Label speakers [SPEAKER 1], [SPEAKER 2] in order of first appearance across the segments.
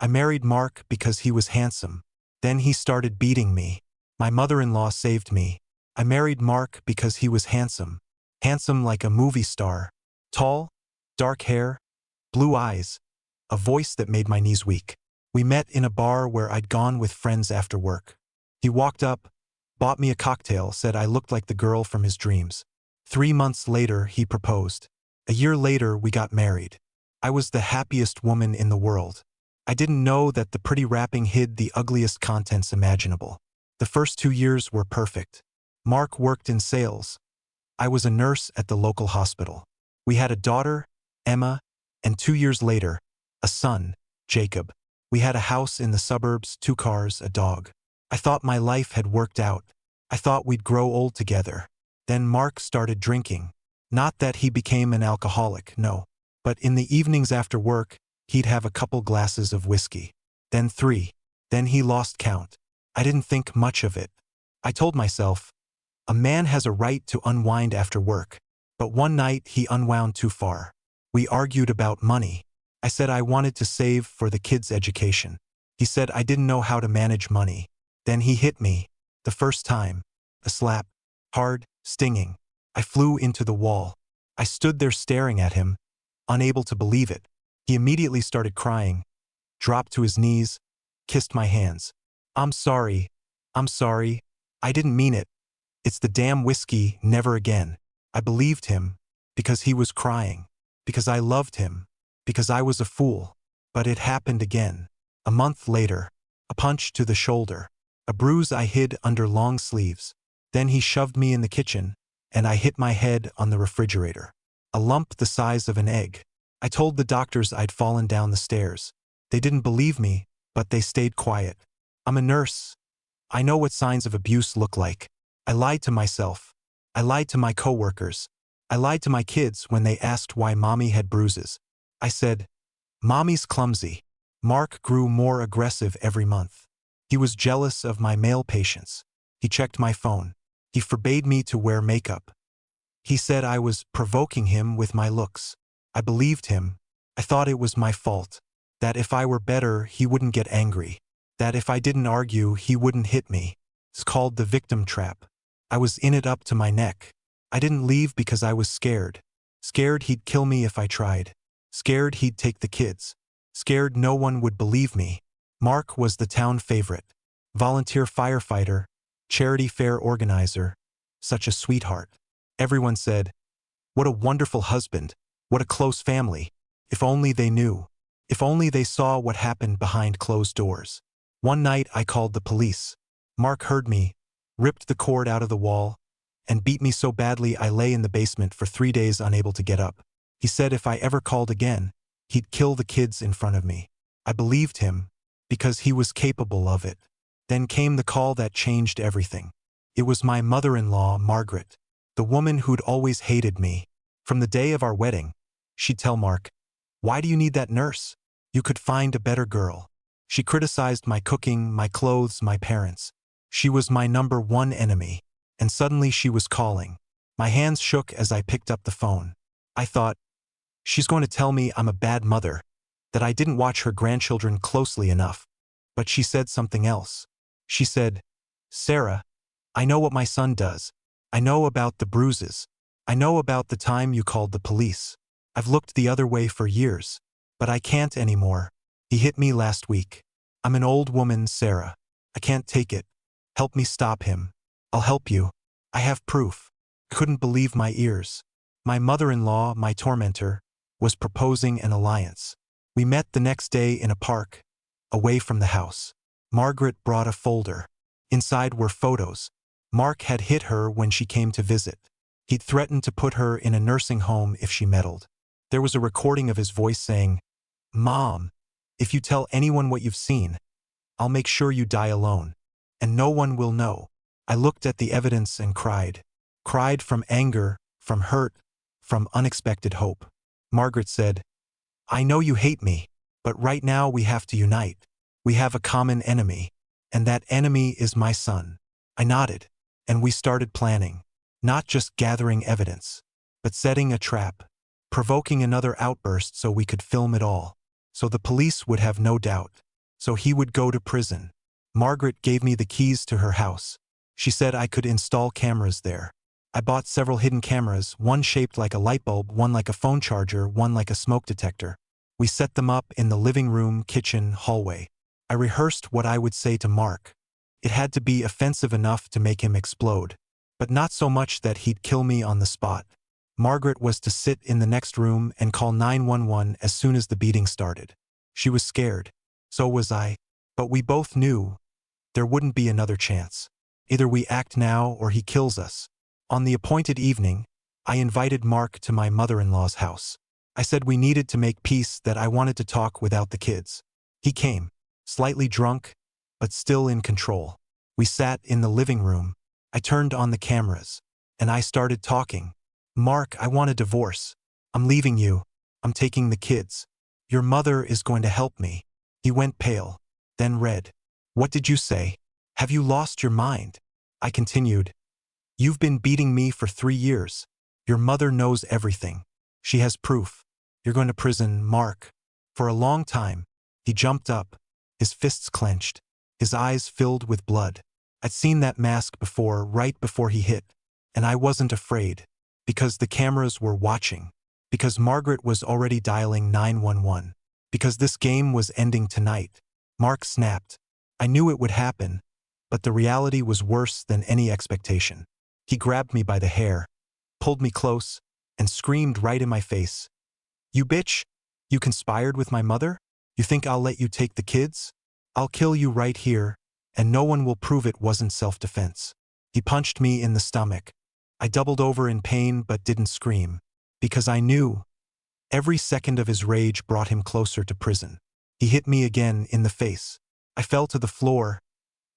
[SPEAKER 1] I married Mark because he was handsome. Then he started beating me. My mother-in-law saved me. I married Mark because he was handsome. Handsome like a movie star. Tall, dark hair, blue eyes, a voice that made my knees weak. We met in a bar where I'd gone with friends after work. He walked up, bought me a cocktail, said I looked like the girl from his dreams. 3 months later, he proposed. A year later, we got married. I was the happiest woman in the world. I didn't know that the pretty wrapping hid the ugliest contents imaginable. The first 2 years were perfect. Mark worked in sales. I was a nurse at the local hospital. We had a daughter, Emma, and 2 years later, a son, Jacob. We had a house in the suburbs, 2 cars, a dog. I thought my life had worked out. I thought we'd grow old together. Then Mark started drinking. Not that he became an alcoholic, no. But in the evenings after work, he'd have a couple glasses of whiskey. Then 3. Then he lost count. I didn't think much of it. I told myself, a man has a right to unwind after work. But one night he unwound too far. We argued about money. I said I wanted to save for the kids' education. He said I didn't know how to manage money. Then he hit me. The first time. A slap. Hard, stinging. I flew into the wall. I stood there staring at him, unable to believe it. He immediately started crying, dropped to his knees, kissed my hands. I'm sorry. I didn't mean it. It's the damn whiskey, never again. I believed him, because he was crying, because I loved him, because I was a fool. But it happened again. A month later, a punch to the shoulder, a bruise I hid under long sleeves. Then he shoved me in the kitchen, and I hit my head on the refrigerator. A lump the size of an egg. I told the doctors I'd fallen down the stairs. They didn't believe me, but they stayed quiet. I'm a nurse. I know what signs of abuse look like. I lied to myself. I lied to my coworkers. I lied to my kids when they asked why mommy had bruises. I said, Mommy's clumsy. Mark grew more aggressive every month. He was jealous of my male patients. He checked my phone. He forbade me to wear makeup. He said I was provoking him with my looks. I believed him. I thought it was my fault. That if I were better, he wouldn't get angry. That if I didn't argue, he wouldn't hit me. It's called the victim trap. I was in it up to my neck. I didn't leave because I was scared. Scared he'd kill me if I tried. Scared he'd take the kids. Scared no one would believe me. Mark was the town favorite. Volunteer firefighter, charity fair organizer, such a sweetheart. Everyone said, what a wonderful husband, what a close family. If only they knew. If only they saw what happened behind closed doors. One night I called the police. Mark heard me, ripped the cord out of the wall, and beat me so badly I lay in the basement for 3 days unable to get up. He said if I ever called again, he'd kill the kids in front of me. I believed him, because he was capable of it. Then came the call that changed everything. It was my mother-in-law, Margaret, the woman who'd always hated me. From the day of our wedding, she'd tell Mark, why do you need that nurse? You could find a better girl. She criticized my cooking, my clothes, my parents. She was my #1 enemy. And suddenly she was calling. My hands shook as I picked up the phone. I thought, she's going to tell me I'm a bad mother, that I didn't watch her grandchildren closely enough. But she said something else. She said, Sarah, I know what my son does. I know about the bruises. I know about the time you called the police. I've looked the other way for years. But I can't anymore. He hit me last week. I'm an old woman, Sarah. I can't take it. Help me stop him. I'll help you. I have proof. I couldn't believe my ears. My mother-in-law, my tormentor, was proposing an alliance. We met the next day in a park, away from the house. Margaret brought a folder. Inside were photos. Mark had hit her when she came to visit. He'd threatened to put her in a nursing home if she meddled. There was a recording of his voice saying, Mom, if you tell anyone what you've seen, I'll make sure you die alone. And no one will know. I looked at the evidence and cried. Cried from anger, from hurt, from unexpected hope. Margaret said, I know you hate me, but right now we have to unite. We have a common enemy, and that enemy is my son. I nodded, and we started planning. Not just gathering evidence, but setting a trap, provoking another outburst so we could film it all, so the police would have no doubt. so he would go to prison. Margaret gave me the keys to her house. She said I could install cameras there. I bought several hidden cameras, one shaped like a light bulb, one like a phone charger, one like a smoke detector. We set them up in the living room, kitchen, hallway. I rehearsed what I would say to Mark. It had to be offensive enough to make him explode, but not so much that he'd kill me on the spot. Margaret was to sit in the next room and call 911 as soon as the beating started. She was scared. So was I. But we both knew there wouldn't be another chance. Either we act now or he kills us. On the appointed evening, I invited Mark to my mother-in-law's house. I said we needed to make peace, that I wanted to talk without the kids. He came, slightly drunk, but still in control. We sat in the living room. I turned on the cameras, and I started talking. Mark, I want a divorce. I'm leaving you. I'm taking the kids. Your mother is going to help me. He went pale, then red. What did you say? Have you lost your mind? I continued. You've been beating me for 3 years. Your mother knows everything. She has proof. You're going to prison, Mark. For a long time. He jumped up, his fists clenched, his eyes filled with blood. I'd seen that mask before, right before he hit, and I wasn't afraid. Because the cameras were watching. Because Margaret was already dialing 911. Because this game was ending tonight. Mark snapped. I knew it would happen, but the reality was worse than any expectation. He grabbed me by the hair, pulled me close, and screamed right in my face. You bitch! You conspired with my mother? You think I'll let you take the kids? I'll kill you right here, and no one will prove it wasn't self-defense. He punched me in the stomach. I doubled over in pain but didn't scream, because I knew every second of his rage brought him closer to prison. He hit me again in the face. I fell to the floor,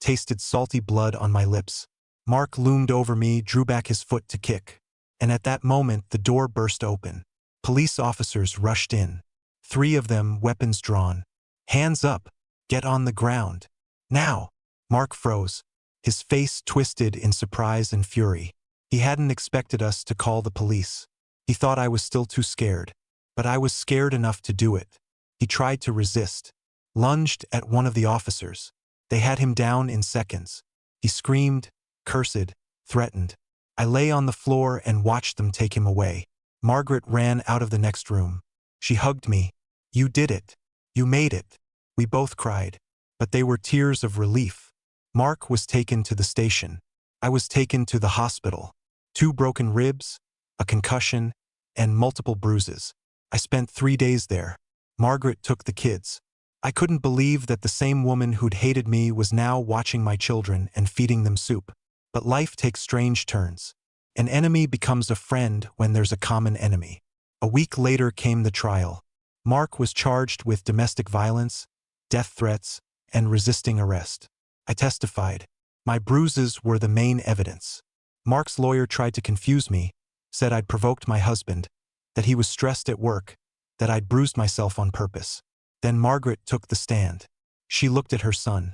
[SPEAKER 1] tasted salty blood on my lips. Mark loomed over me, drew back his foot to kick. And at that moment, the door burst open. Police officers rushed in. 3 of them, weapons drawn. Hands up! Get on the ground! Now! Mark froze, his face twisted in surprise and fury. He hadn't expected us to call the police. He thought I was still too scared. But I was scared enough to do it. He tried to resist. Lunged at one of the officers. They had him down in seconds. He screamed, cursed, threatened. I lay on the floor and watched them take him away. Margaret ran out of the next room. She hugged me. You did it. You made it. We both cried. But they were tears of relief. Mark was taken to the station. I was taken to the hospital. 2 broken ribs, a concussion, and multiple bruises. I spent 3 days there. Margaret took the kids. I couldn't believe that the same woman who'd hated me was now watching my children and feeding them soup. But life takes strange turns. An enemy becomes a friend when there's a common enemy. A week later came the trial. Mark was charged with domestic violence, death threats, and resisting arrest. I testified. My bruises were the main evidence. Mark's lawyer tried to confuse me, said I'd provoked my husband, that he was stressed at work, that I'd bruised myself on purpose. Then Margaret took the stand. She looked at her son.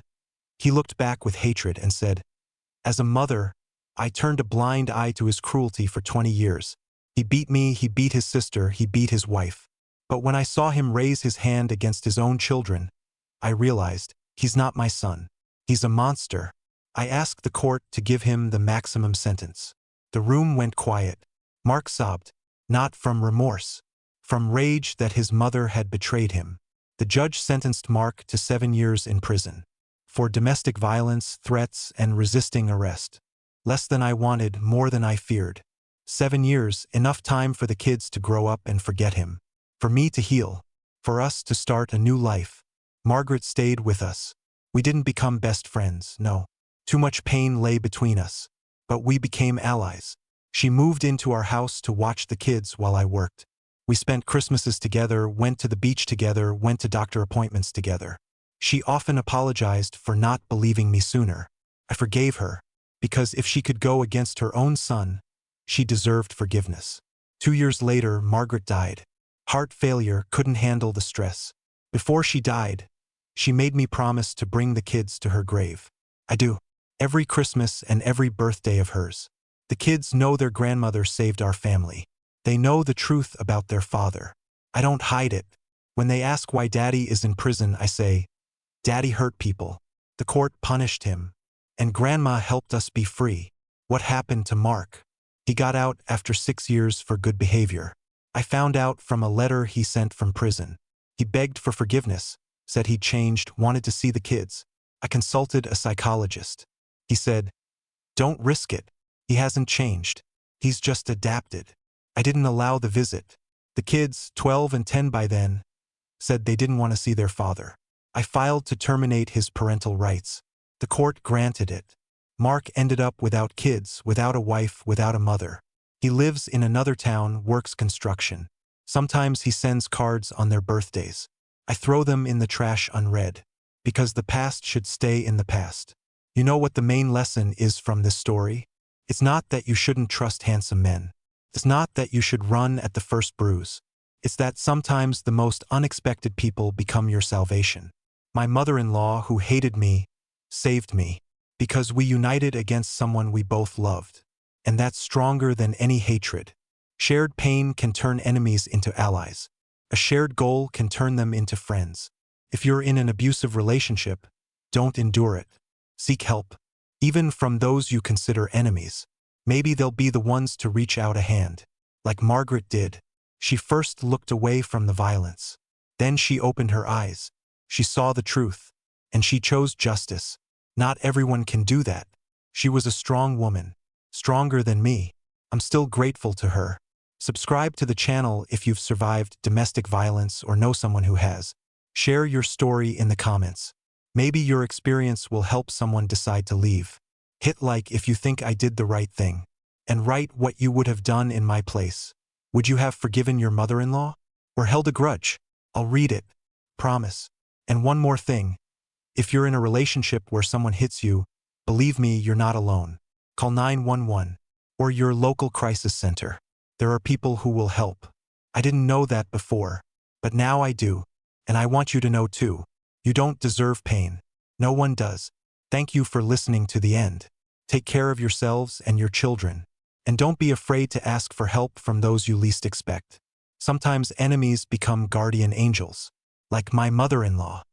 [SPEAKER 1] He looked back with hatred and said, as a mother, I turned a blind eye to his cruelty for 20 years. He beat me, he beat his sister, he beat his wife. But when I saw him raise his hand against his own children, I realized, he's not my son. He's a monster. I asked the court to give him the maximum sentence. The room went quiet. Mark sobbed, not from remorse, from rage that his mother had betrayed him. The judge sentenced Mark to 7 years in prison for domestic violence, threats, and resisting arrest. Less than I wanted, more than I feared. 7 years, enough time for the kids to grow up and forget him. For me to heal. For us to start a new life. Margaret stayed with us. We didn't become best friends, no. Too much pain lay between us. But we became allies. She moved into our house to watch the kids while I worked. We spent Christmases together, went to the beach together, went to doctor appointments together. She often apologized for not believing me sooner. I forgave her, because if she could go against her own son, she deserved forgiveness. 2 years later, Margaret died. Heart failure, couldn't handle the stress. Before she died, she made me promise to bring the kids to her grave. I do. Every Christmas and every birthday of hers. The kids know their grandmother saved our family. They know the truth about their father. I don't hide it. When they ask why Daddy is in prison, I say, Daddy hurt people. The court punished him. And Grandma helped us be free. What happened to Mark? He got out after 6 years for good behavior. I found out from a letter he sent from prison. He begged for forgiveness, said he'd changed, wanted to see the kids. I consulted a psychologist. He said, "Don't risk it. He hasn't changed. He's just adapted." I didn't allow the visit. The kids, 12 and 10 by then, said they didn't want to see their father. I filed to terminate his parental rights. The court granted it. Mark ended up without kids, without a wife, without a mother. He lives in another town, works construction. Sometimes he sends cards on their birthdays. I throw them in the trash unread, because the past should stay in the past. You know what the main lesson is from this story? It's not that you shouldn't trust handsome men. It's not that you should run at the first bruise. It's that sometimes the most unexpected people become your salvation. My mother-in-law, who hated me, saved me, because we united against someone we both loved. And that's stronger than any hatred. Shared pain can turn enemies into allies. A shared goal can turn them into friends. If you're in an abusive relationship, don't endure it. Seek help, even from those you consider enemies. Maybe they'll be the ones to reach out a hand. Like Margaret did. She first looked away from the violence. Then she opened her eyes. She saw the truth. And she chose justice. Not everyone can do that. She was a strong woman. Stronger than me. I'm still grateful to her. Subscribe to the channel if you've survived domestic violence or know someone who has. Share your story in the comments. Maybe your experience will help someone decide to leave. Hit like if you think I did the right thing. And write what you would have done in my place. Would you have forgiven your mother-in-law? Or held a grudge? I'll read it. Promise. And one more thing. If you're in a relationship where someone hits you, believe me, you're not alone. Call 911. Or your local crisis center. There are people who will help. I didn't know that before. But now I do. And I want you to know too. You don't deserve pain. No one does. Thank you for listening to the end. Take care of yourselves and your children. And don't be afraid to ask for help from those you least expect. Sometimes enemies become guardian angels. Like my mother-in-law.